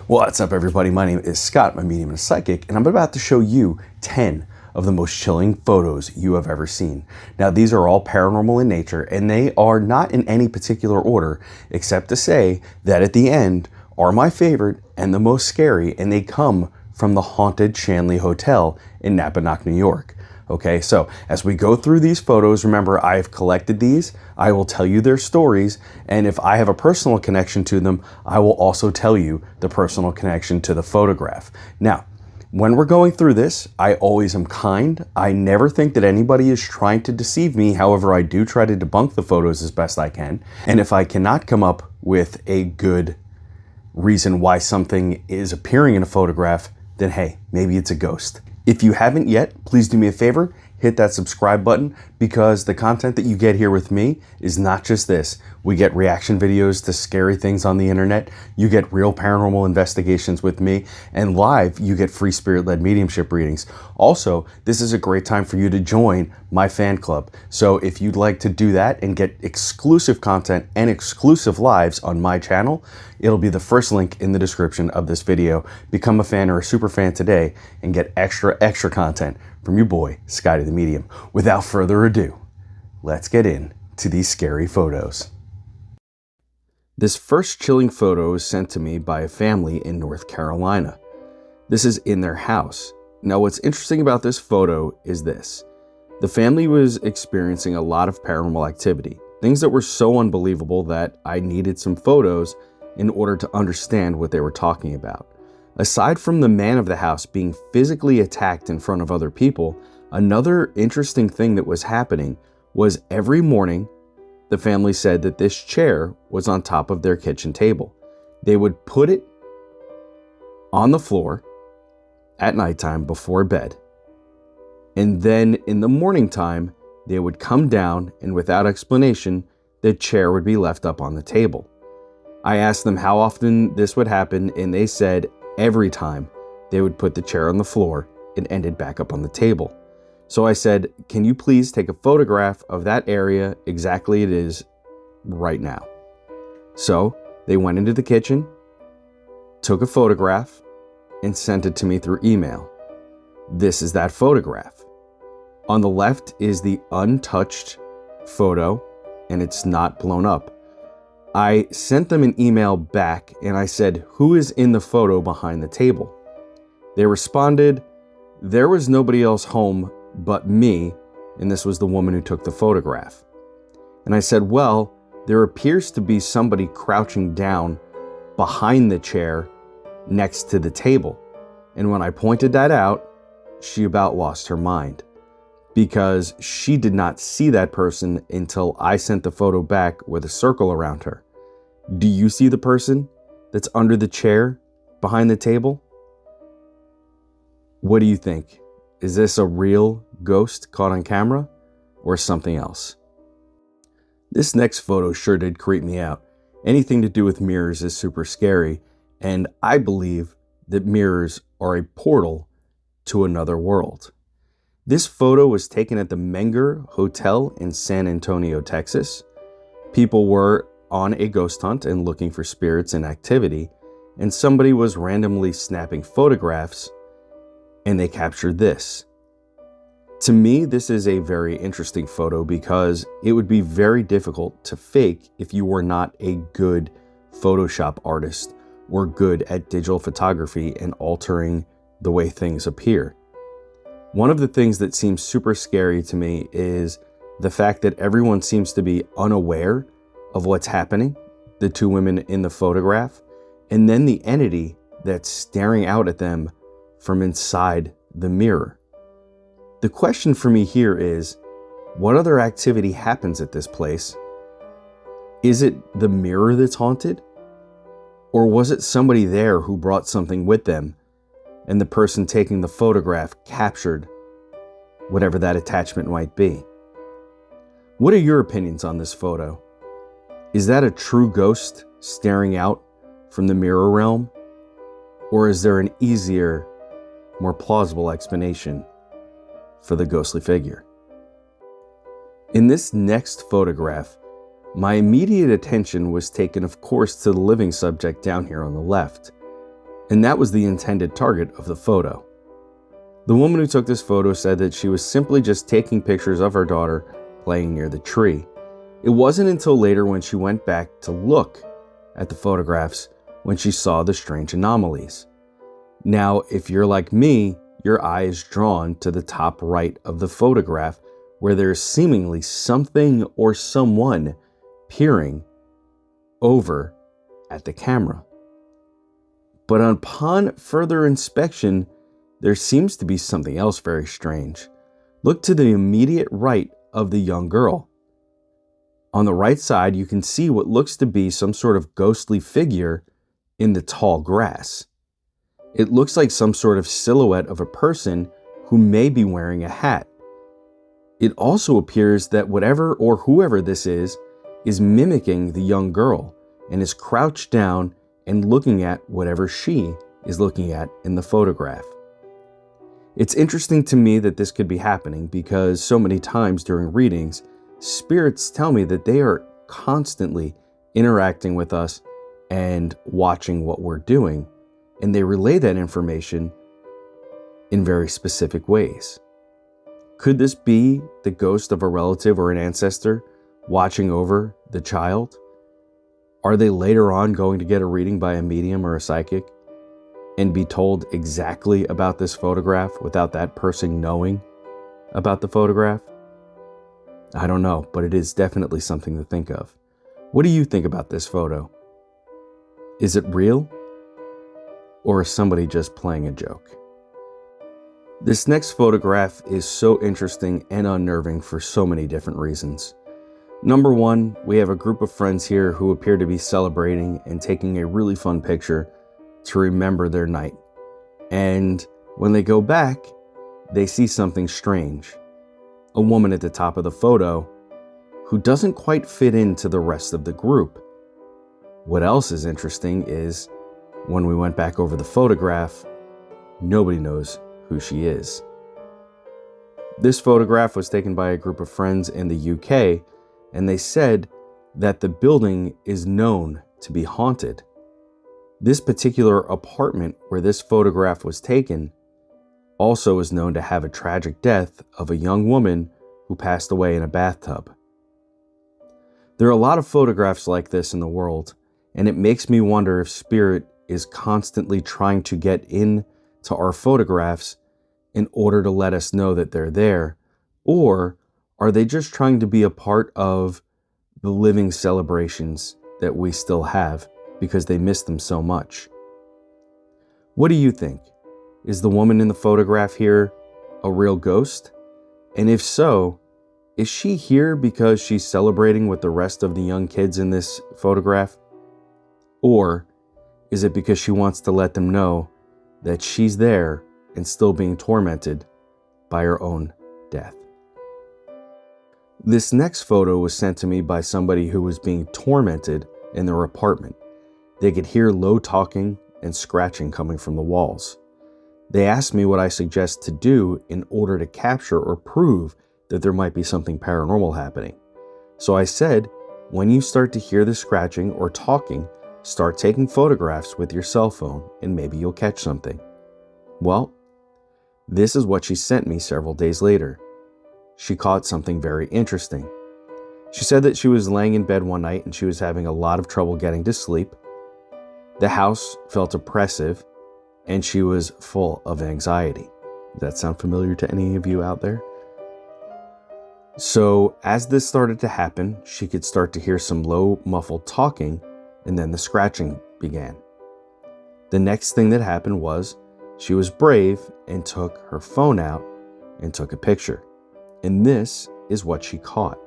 What's up, everybody? My name is Scott, my medium and psychic, and I'm about to show you 10 of the most chilling photos you have ever seen. Now, these are all paranormal in nature, and they are not in any particular order, except to say that at the end are my favorite and the most scary, and they come from the haunted Shanley Hotel in Napanoch, New York. Okay, so as we go through these photos, remember, I've collected these, I will tell you their stories, and if I have a personal connection to them, I will also tell you the personal connection to the photograph. Now, when we're going through this, I always am kind. I never think that anybody is trying to deceive me. However, I do try to debunk the photos as best I can. And if I cannot come up with a good reason why something is appearing in a photograph, then hey, maybe it's a ghost. If you haven't yet, please do me a favor, hit that subscribe button, because the content that you get here with me is not just this. We get reaction videos to scary things on the internet, you get real paranormal investigations with me, and live you get free spirit-led mediumship readings. Also, this is a great time for you to join my fan club. So if you'd like to do that and get exclusive content and exclusive lives on my channel, it'll be the first link in the description of this video. Become a fan or a super fan today and get extra content from your boy, Scotty the Medium. Without further ado, let's get into these scary photos. This first chilling photo is sent to me by a family in North Carolina. This is in their house. Now, what's interesting about this photo is this. The family was experiencing a lot of paranormal activity, things that were so unbelievable that I needed some photos in order to understand what they were talking about. Aside from the man of the house being physically attacked in front of other people, another interesting thing that was happening was every morning, the family said that this chair was on top of their kitchen table. They would put it on the floor at nighttime before bed. And then in the morning time, they would come down and without explanation, the chair would be left up on the table. I asked them how often this would happen, and they said every time they would put the chair on the floor and end it back up on the table. So I said, can you please take a photograph of that area exactly it is right now? So they went into the kitchen, took a photograph, and sent it to me through email. This is that photograph. On the left is the untouched photo, and it's not blown up. I sent them an email back and I said, who is in the photo behind the table? They responded, there was nobody else home but me, and this was the woman who took the photograph. And I said, well, there appears to be somebody crouching down behind the chair next to the table. And when I pointed that out, she about lost her mind, because she did not see that person until I sent the photo back with a circle around her. Do you see the person that's under the chair behind the table? What do you think? Is this a real ghost caught on camera or something else? This next photo sure did creep me out. Anything to do with mirrors is super scary, and I believe that mirrors are a portal to another world. This photo was taken at the Menger Hotel in San Antonio, Texas. People were on a ghost hunt and looking for spirits and activity, and somebody was randomly snapping photographs, and they captured this. To me, this is a very interesting photo because it would be very difficult to fake if you were not a good Photoshop artist or good at digital photography and altering the way things appear. One of the things that seems super scary to me is the fact that everyone seems to be unaware of what's happening, the two women in the photograph, and then the entity that's staring out at them from inside the mirror. The question for me here is, what other activity happens at this place? Is it the mirror that's haunted? Or was it somebody there who brought something with them and the person taking the photograph captured whatever that attachment might be? What are your opinions on this photo? Is that a true ghost staring out from the mirror realm? Or is there an easier, more plausible explanation for the ghostly figure? In this next photograph, my immediate attention was taken, of course, to the living subject down here on the left. and that was the intended target of the photo. The woman who took this photo said that she was simply just taking pictures of her daughter playing near the tree. It wasn't until later when she went back to look at the photographs when she saw the strange anomalies. Now, if you're like me, your eye is drawn to the top right of the photograph where there's seemingly something or someone peering over at the camera. But upon further inspection, there seems to be something else very strange. Look to the immediate right of the young girl. On the right side, you can see what looks to be some sort of ghostly figure in the tall grass. It looks like some sort of silhouette of a person who may be wearing a hat. It also appears that whatever or whoever this is mimicking the young girl and is crouched down and looking at whatever she is looking at in the photograph. It's interesting to me that this could be happening because so many times during readings, spirits tell me that they are constantly interacting with us and watching what we're doing, and they relay that information in very specific ways. Could this be the ghost of a relative or an ancestor watching over the child? Are they later on going to get a reading by a medium or a psychic and be told exactly about this photograph without that person knowing about the photograph? I don't know, but it is definitely something to think of. What do you think about this photo? Is it real? Or is somebody just playing a joke? This next photograph is so interesting and unnerving for so many different reasons. Number one, we have a group of friends here who appear to be celebrating and taking a really fun picture to remember their night. And when they go back, they see something strange. A woman at the top of the photo who doesn't quite fit into the rest of the group. What else is interesting is when we went back over the photograph, nobody knows who she is. This photograph was taken by a group of friends in the UK, and they said that the building is known to be haunted. This particular apartment where this photograph was taken also is known to have a tragic death of a young woman who passed away in a bathtub. There are a lot of photographs like this in the world, and it makes me wonder if spirit is constantly trying to get in to our photographs in order to let us know that they're there, or are they just trying to be a part of the living celebrations that we still have because they miss them so much? What do you think? Is the woman in the photograph here a real ghost? And if so, is she here because she's celebrating with the rest of the young kids in this photograph? Or is it because she wants to let them know that she's there and still being tormented by her own death? This next photo was sent to me by somebody who was being tormented in their apartment. They could hear low talking and scratching coming from the walls. They asked me what I suggest to do in order to capture or prove that there might be something paranormal happening. So I said, when you start to hear the scratching or talking, start taking photographs with your cell phone and maybe you'll catch something. Well, this is what she sent me several days later. She caught something very interesting. She said that she was laying in bed one night and she was having a lot of trouble getting to sleep. The house felt oppressive and she was full of anxiety. Does that sound familiar to any of you out there? So as this started to happen, she could start to hear some low, muffled talking, and then the scratching began. The next thing that happened was she was brave and took her phone out and took a picture. And this is what she caught.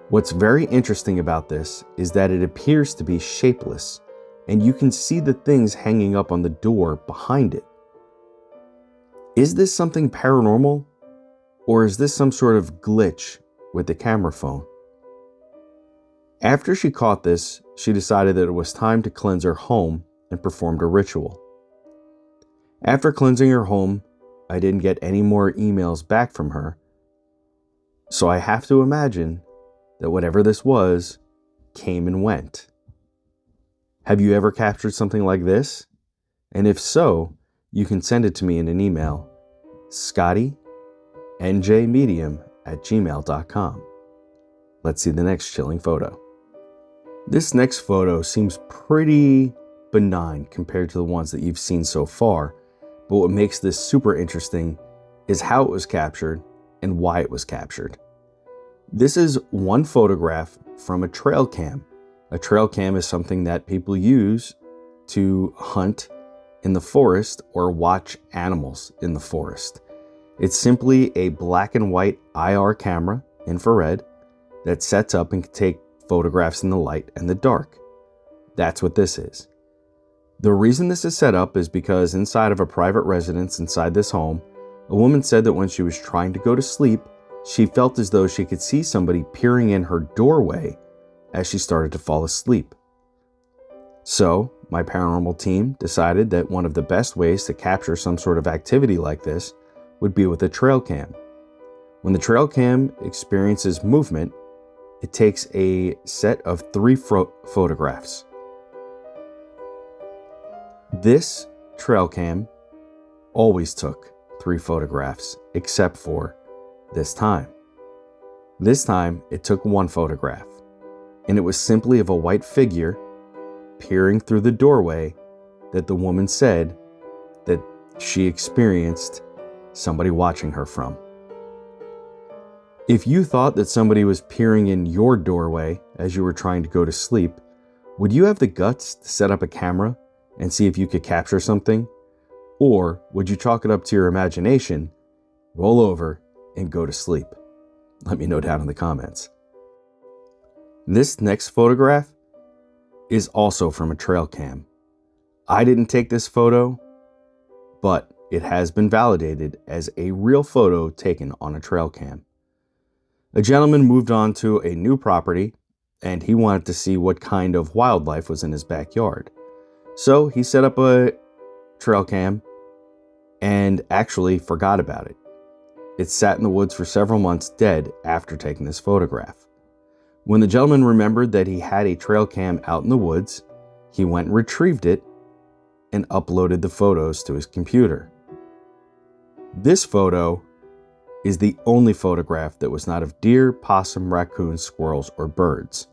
What's very interesting about this is that it appears to be shapeless, and you can see the things hanging up on the door behind it. Is this something paranormal? Or is this some sort of glitch with the camera phone? After she caught this, she decided that it was time to cleanse her home and performed a ritual. After cleansing her home, I didn't get any more emails back from her. So I have to imagine that whatever this was came and went. Have you ever captured something like this? And if so, you can send it to me in an email, scottynjmedium@gmail.com. Let's see the next chilling photo. This next photo seems pretty benign compared to the ones that you've seen so far, but what makes this super interesting is how it was captured and why it was captured. This is one photograph from a trail cam. A trail cam is something that people use to hunt in the forest or watch animals in the forest. It's simply a black and white IR camera, infrared, that sets up and can take photographs in the light and the dark. That's what this is. The reason this is set up is because inside of a private residence inside this home, a woman said that when she was trying to go to sleep, she felt as though she could see somebody peering in her doorway as she started to fall asleep. So, my paranormal team decided that one of the best ways to capture some sort of activity like this would be with a trail cam. When the trail cam experiences movement, it takes a set of 3 photographs. This trail cam always took 3 photographs, except for this time. This time, it took 1 photograph, and it was simply of a white figure peering through the doorway that the woman said that she experienced somebody watching her from. If you thought that somebody was peering in your doorway as you were trying to go to sleep, would you have the guts to set up a camera and see if you could capture something? Or would you chalk it up to your imagination, roll over, and go to sleep? Let me know down in the comments. This next photograph is also from a trail cam. I didn't take this photo, but it has been validated as a real photo taken on a trail cam. A gentleman moved on to a new property and he wanted to see what kind of wildlife was in his backyard. So he set up a trail cam and actually forgot about it. It sat in the woods for several months dead after taking this photograph. When the gentleman remembered that he had a trail cam out in the woods, he went and retrieved it and uploaded the photos to his computer. This photo is the only photograph that was not of deer, possum, raccoons, squirrels, or birds.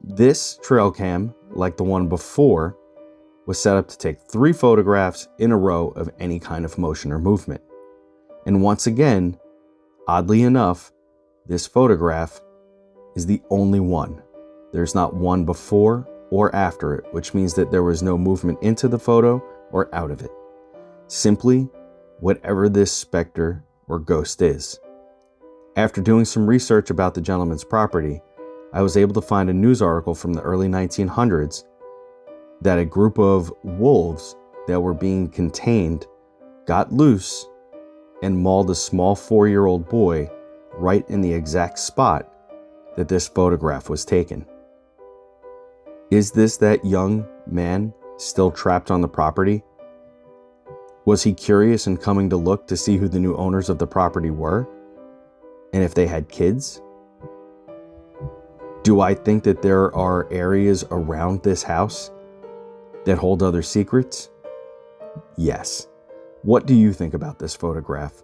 This trail cam, like the one before, was set up to take 3 photographs in a row of any kind of motion or movement. And once again, oddly enough, this photograph is the only one. There's not one before or after it, which means that there was no movement into the photo or out of it. Simply whatever this spectre or ghost is. After doing some research about the gentleman's property, I was able to find a news article from the early 1900s that a group of wolves that were being contained got loose and mauled a small 4-year-old boy right in the exact spot that this photograph was taken. Is this that young man still trapped on the property? Was he curious and coming to look to see who the new owners of the property were? And if they had kids? Do I think that there are areas around this house that hold other secrets? Yes. What do you think about this photograph?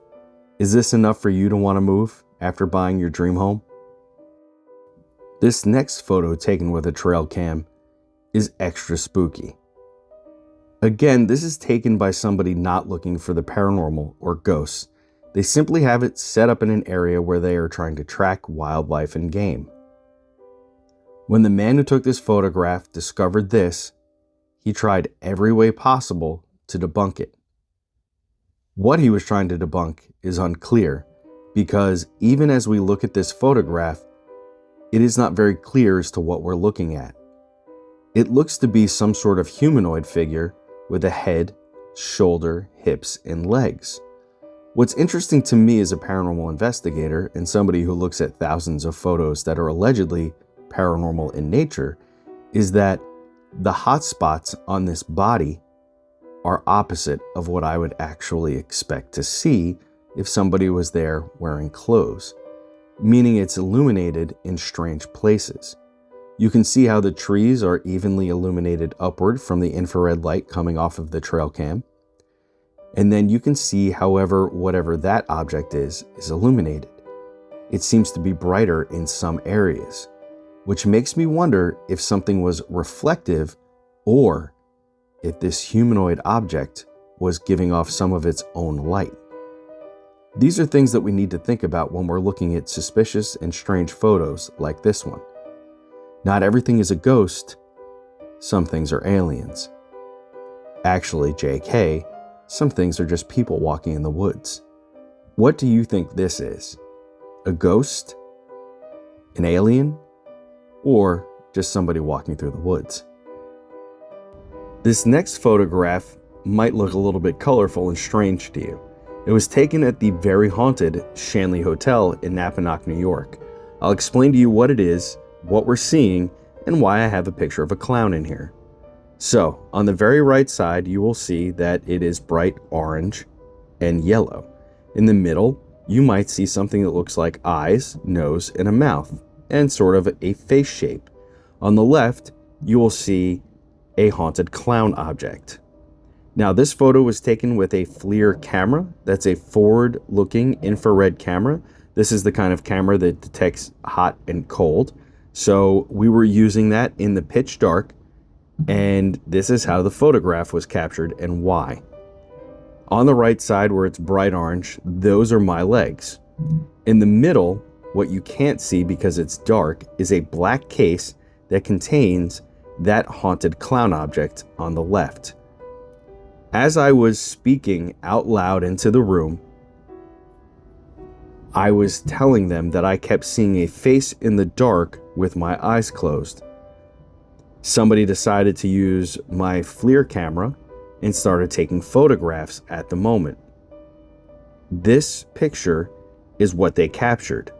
Is this enough for you to want to move after buying your dream home? This next photo taken with a trail cam is extra spooky. Again, this is taken by somebody not looking for the paranormal or ghosts. They simply have it set up in an area where they are trying to track wildlife and game. When the man who took this photograph discovered this, he tried every way possible to debunk it. What he was trying to debunk is unclear, because even as we look at this photograph, it is not very clear as to what we're looking at. It looks to be some sort of humanoid figure with a head, shoulder, hips, and legs. What's interesting to me as a paranormal investigator and somebody who looks at thousands of photos that are allegedly paranormal in nature is that the hot spots on this body are opposite of what I would actually expect to see if somebody was there wearing clothes, meaning it's illuminated in strange places. You can see how the trees are evenly illuminated upward from the infrared light coming off of the trail cam. And then you can see however whatever that object is illuminated. It seems to be brighter in some areas, which makes me wonder if something was reflective or if this humanoid object was giving off some of its own light. These are things that we need to think about when we're looking at suspicious and strange photos like this one. Not everything is a ghost. Some things are aliens. Actually, JK, some things are just people walking in the woods. What do you think this is? A ghost? An alien? Or just somebody walking through the woods? This next photograph might look a little bit colorful and strange to you. It was taken at the very haunted Shanley Hotel in Napanoch, New York. I'll explain to you what it is, what we're seeing, and why I have a picture of a clown in here. So, on the very right side, you will see that it is bright orange and yellow. In the middle, you might see something that looks like eyes, nose, and a mouth, and sort of a face shape. On the left, you will see a haunted clown object. Now, this photo was taken with a FLIR camera. That's a forward-looking infrared camera. This is the kind of camera that detects hot and cold. So we were using that in the pitch dark, and this is how the photograph was captured and why. On the right side where it's bright orange, those are my legs. In the middle, what you can't see because it's dark, is a black case that contains that haunted clown object on the left. As I was speaking out loud into the room, I was telling them that I kept seeing a face in the dark with my eyes closed. Somebody decided to use my FLIR camera and started taking photographs at the moment. This picture is what they captured.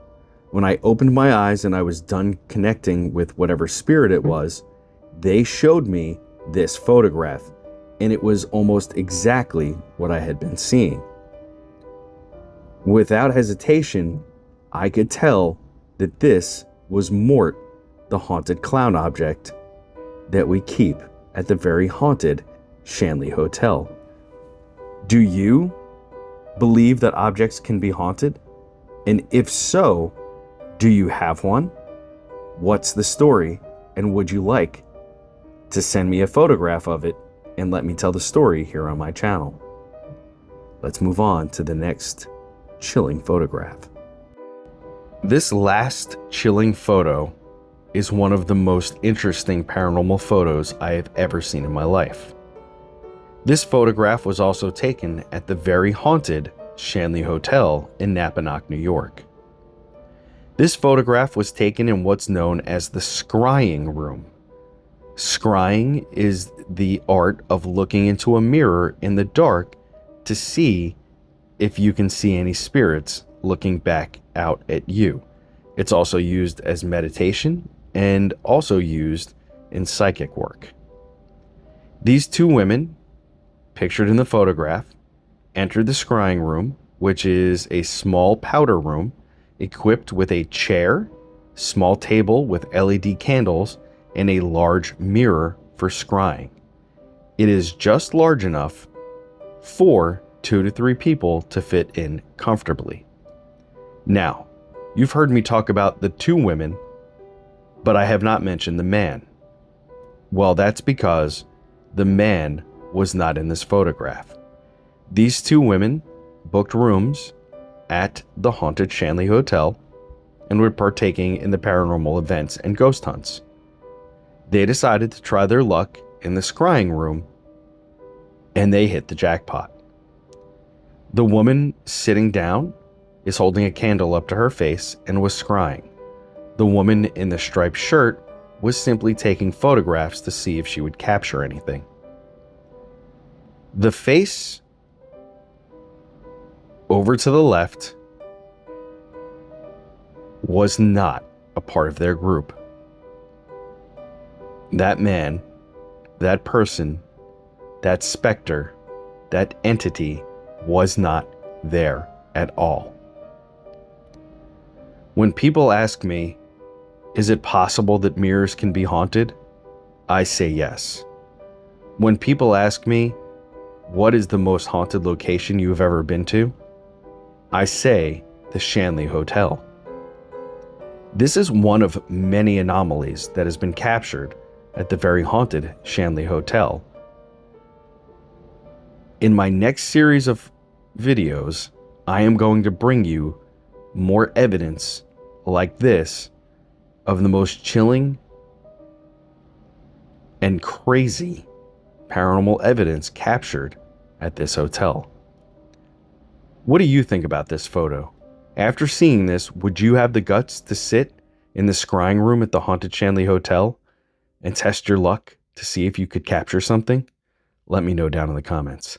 When I opened my eyes and I was done connecting with whatever spirit it was, they showed me this photograph, and it was almost exactly what I had been seeing. Without hesitation, I could tell that this was Mort, the haunted clown object that we keep at the very haunted Shanley Hotel. Do you believe that objects can be haunted? And if so, do you have one? What's the story? And would you like to send me a photograph of it and let me tell the story here on my channel? Let's move on to the next chilling photograph. This last chilling photo is one of the most interesting paranormal photos I have ever seen in my life. This photograph was also taken at the very haunted Shanley Hotel in Napanoch, New York. This photograph was taken in what's known as the Scrying room. Scrying is the art of looking into a mirror in the dark to see if you can see any spirits looking back out at you. It's also used as meditation and also used in psychic work. These two women, pictured in the photograph, entered the scrying room, which is a small powder room equipped with a chair, small table with LED candles, and a large mirror for scrying. It is just large enough for 2 to 3 people to fit in comfortably. Now, you've heard me talk about the two women, but I have not mentioned the man. Well, that's because the man was not in this photograph. These two women booked rooms at the haunted Shanley Hotel and were partaking in the paranormal events and ghost hunts. They decided to try their luck in the scrying room, and they hit the jackpot. The woman sitting down is holding a candle up to her face and was scrying. The woman in the striped shirt was simply taking photographs to see if she would capture anything. The face over to the left was not a part of their group. That man, that person, that specter, that entity was not there at all. When people ask me, Is it possible that mirrors can be haunted? I say yes. When people ask me, what is the most haunted location you have ever been to? I say the Shanley Hotel. This is one of many anomalies that has been captured at the very haunted Shanley Hotel. In my next series of videos, I am going to bring you more evidence like this of the most chilling and crazy paranormal evidence captured at this hotel. What do you think about this photo? After seeing this, would you have the guts to sit in the scrying room at the haunted Shanley Hotel and test your luck to see if you could capture something? Let me know down in the comments.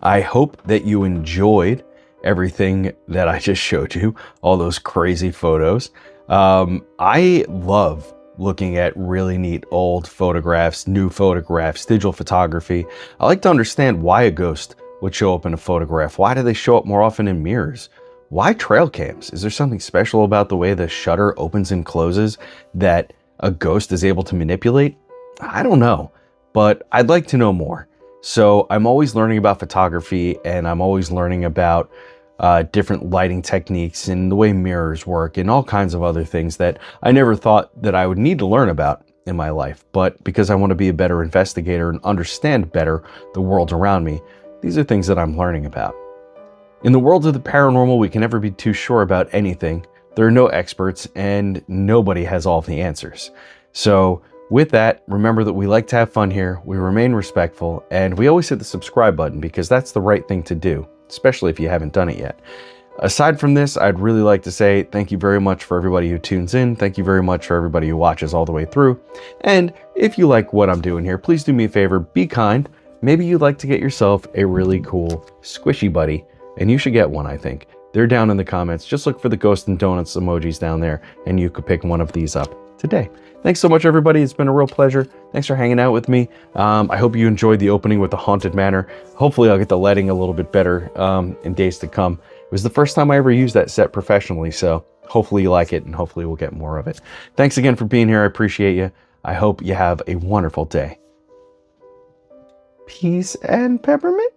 I hope that you enjoyed everything that I just showed you, all those crazy photos. I love looking at really neat old photographs, new photographs, digital photography. I like to understand why a ghost would show up in a photograph. Why do they show up more often in mirrors? Why trail cams? Is there something special about the way the shutter opens and closes that a ghost is able to manipulate? I don't know, but I'd like to know more. So I'm always learning about photography, and I'm always learning about different lighting techniques and the way mirrors work and all kinds of other things that I never thought that I would need to learn about in my life. But because I want to be a better investigator and understand better the world around me, these are things that I'm learning about. In the world of the paranormal, we can never be too sure about anything. There are no experts, and nobody has all the answers. So with that, remember that we like to have fun here, we remain respectful, and we always hit the subscribe button because that's the right thing to do, especially if you haven't done it yet. Aside from this, I'd really like to say thank you very much for everybody who tunes in. Thank you very much for everybody who watches all the way through. And if you like what I'm doing here, please do me a favor, be kind. Maybe you'd like to get yourself a really cool squishy buddy, and you should get one, I think. They're down in the comments. Just look for the ghost and donuts emojis down there, and you could pick one of these up today. Thanks so much, everybody. It's been a real pleasure. Thanks for hanging out with me. I hope you enjoyed the opening with the Haunted Manor. Hopefully I'll get the lighting a little bit better in days to come. It was the first time I ever used that set professionally, so hopefully you like it, and hopefully we'll get more of it. Thanks again for being here. I appreciate you. I hope you have a wonderful day. Peace and peppermint.